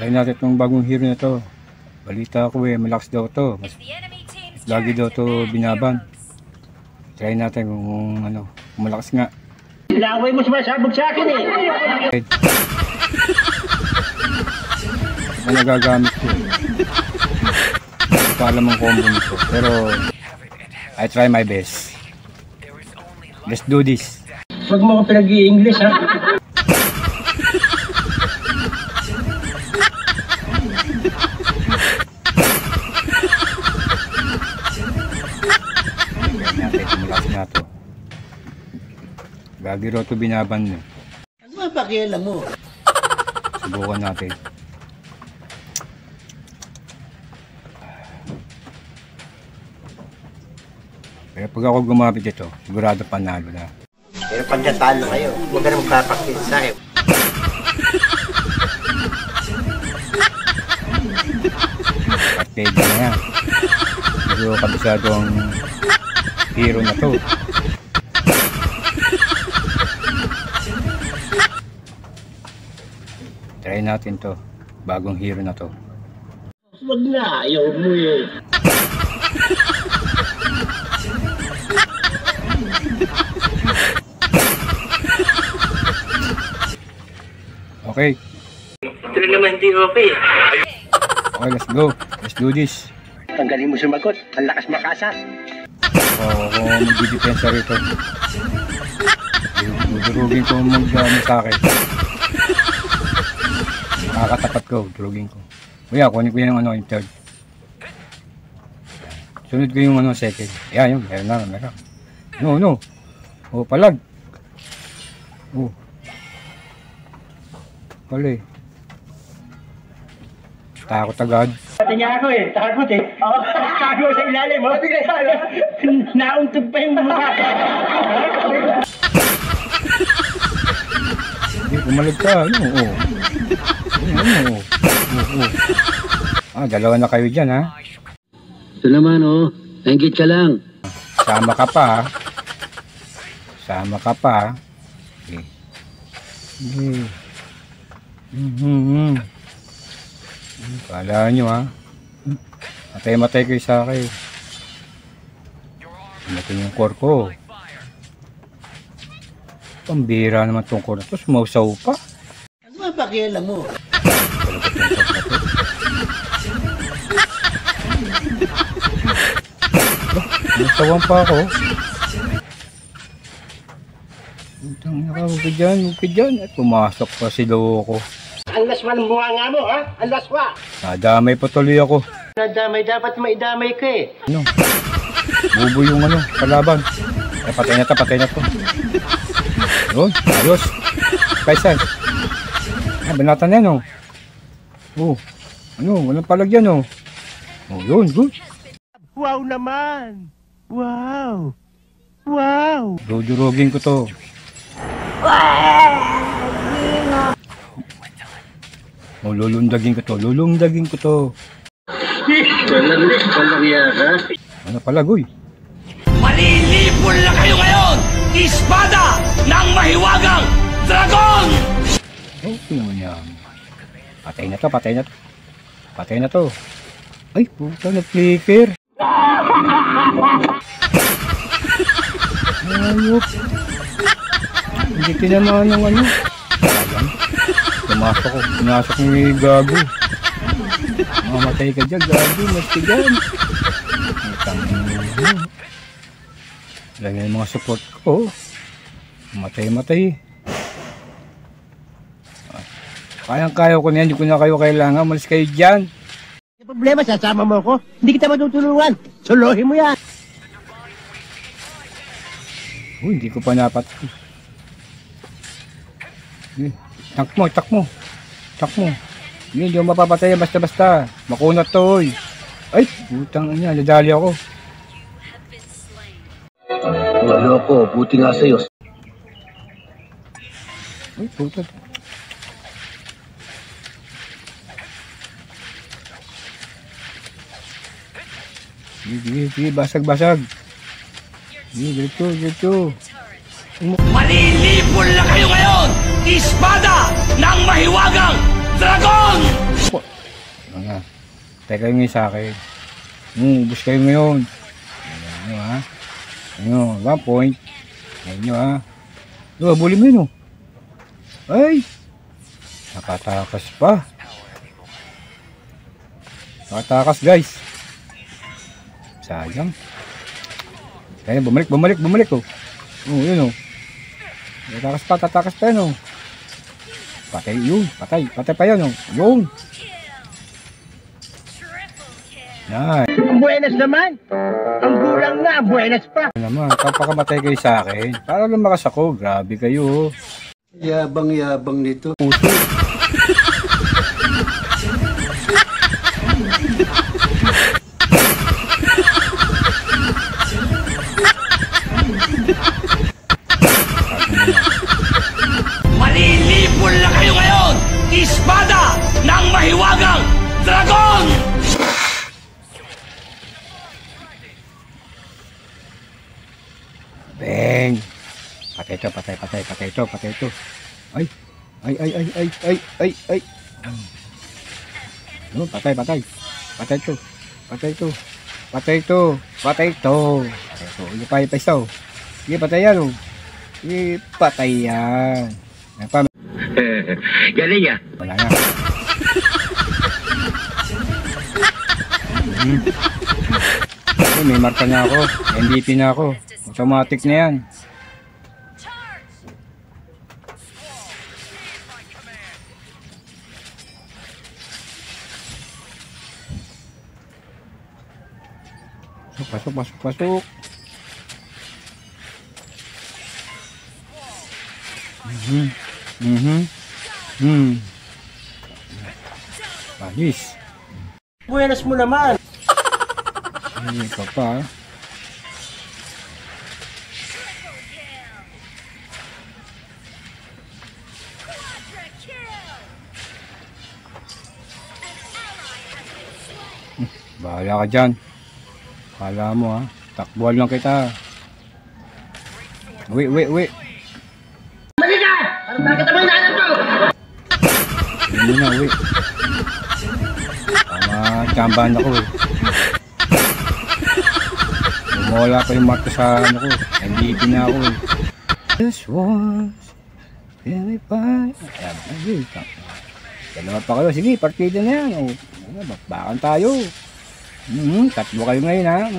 Try natin itong bagong hero na to. Balita ko malakas daw to. Lagi daw to binaban. Try natin kung ano, kung malakas nga. Laway mo sumasabog sa akin Ano nagagamit ko? Hindi ko alam ang combo nito. Pero I try my best. Let's do this. Huwag mo ko pinag-i-English ha. Gagiro to binaban mo. Ano ba pakialam mo? Subukan natin. Pero pag ako gumamit ito, sigurado panalo na. Pero pag natalo kayo, huwag ka na magpapakit sa akin. At pwede na yan. Medyo kabisado ang hero na to. Try natin to. Bagong hero na to. Huwag na, ayaw mo yun. Okay. Ito na naman hindi okay. Okay, let's go. Let's do this. Ang galing mo sumagot. Ang lakas makasa. Ako magdidepensa rito. Durugin ko mag-ano sa akin. Nakakatapat ko, durugin ko. Kuya, kunin ko yung ano, yung third. Sunod ko yung ano, second. Yan, yun. Meron. No. Oh, palag. Oh. Pali. Takot agad. Pati niya ako takot Oo, tago sa ilalim mo. Nauntog pa yung mukha. Hindi, pumalag ka. Ano? Dalawa na kayo dyan, ha? Ito naman, Enggit ka lang. Sama ka pa, ha? Okay. Kala nyo, ha? Matay kayo sa akin. Ito yung core ko. Pambira naman itong core na ito. Sumausaw pa. Ano ba pakialam mo? Nasawan pa ako. Huwag dyan. At pumasok pa si Loko. Ang laswa ng bunga nga mo, ha? Ang laswa. Nadamay pa tuloy ako. Nadamay, dapat maidamay ka Ano? Bubo yung ano, kalaban. Patay na to. Yun, ayos. Kaisan. Banatan na yan, walang palag yan, yun, good. Wow naman. Wow. Durugin ko to. Lulundagin ko to. Ano palagoy? Malilipol na kayo ngayon! Espada ng mahiwagang dragon! Okay mo yan. Patay na to. Ay, puta, nag-flicker. Ayop. Hindi tinamaan ng ano. Pumasok ni gago. Mamatay ka dyan, gago. Mastigan. Lagyan yung mga support ko. Matay. Kayang-kaya ko na yan. Hindi ko na kayo kailangan. Malis kayo dyan. Yung problema, sasama mo ako. Hindi kita matutulungan. Suluhin mo yan. Hindi ko pa napatay. Tak mo. Hindi mo mapapatay basta-basta. Makunat to, Ay, putang niya, nadali ako. Wala ko, buti nga sa'yo. Ay, puta. Sige, basag. Dito. Malilipol na kayo ngayon! Espada ng mahiwagang dragon! Ano? Tayo kayo ngayon sa akin. Ubus kayo ngayon. Ayan nyo ha. Ayan, 1 point. Ayan nyo ha. Buli mo yun Ay! Nakatakas pa. Nakatakas guys. Sayang. Ayan, bumalik yun tatakas pa yun Patay yun, patay pa yun yun. Nice. Buenas naman. Ang gulang nga, buenas pa. Naman, papakamatay kayo sa akin. Para lumakas ako, grabe kayo. Yabang nito. Puto. Malilipol na kayo ngayon! Espada ng mahiwagang dragon! Bang! Patay ito. Ay. Patay ito. Ipay isaw. Sige, patay yan Patay yan. Galing ya. Wala na. May marka na ako. MVP na ako. Automatic na yan. Pasok. Balis. Buenas mo naman. Ay, ikaw pa. Bahala ka dyan. Kala mo takbuhan lang kita. Uwi. Mali ka! Ano bakit naman natin to? Hindi na, uwi. Tsambahan ako Wala pa yung marka sa ko. MVP na ako This was very fine. Dalawa pa kayo. Sige, partida na yan. Bakbakan tayo. Tatlo kayo ngayon Ayan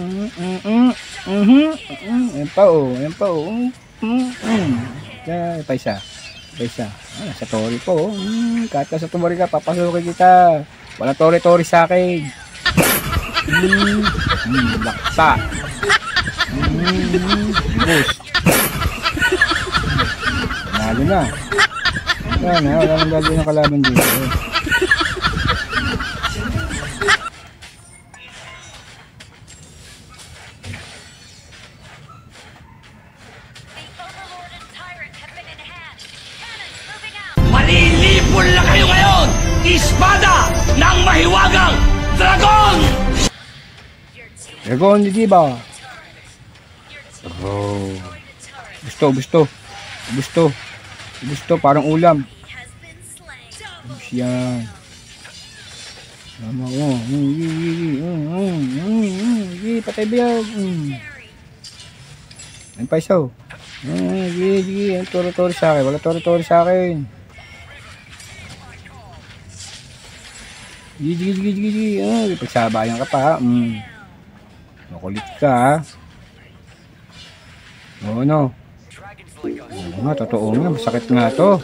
pa pa isa. Sa tori po kahit sa tumori ka, papasukin kita. Wala tori sa akin. Lakta. Boost. Nalo na. Wala nang gagawin ng kalaban dito. Malilipol na kayo ngayon! Espada ng mahiwagang dragon! Dragon, di ba? Gusto, parang ulam. Yan. Tama ko. Patay biyag. Ang paisaw. Ang toro-toro sa akin. Wala toro-toro sa akin. Gigi. Pagsabayan ka pa. Makulit ka. Oo, no. Totoo nga. Masakit nga to.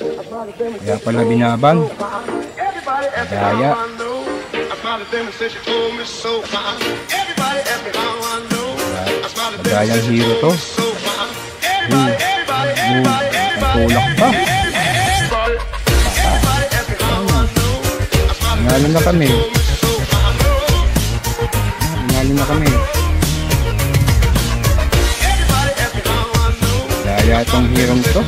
Kaya pala binaban. Daya. Madayang hero to. Tulak pa. Nanalo na kami. Daya itong hero to.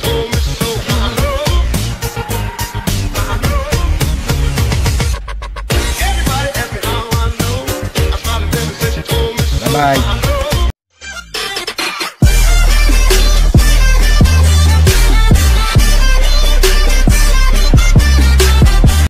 Bye-bye.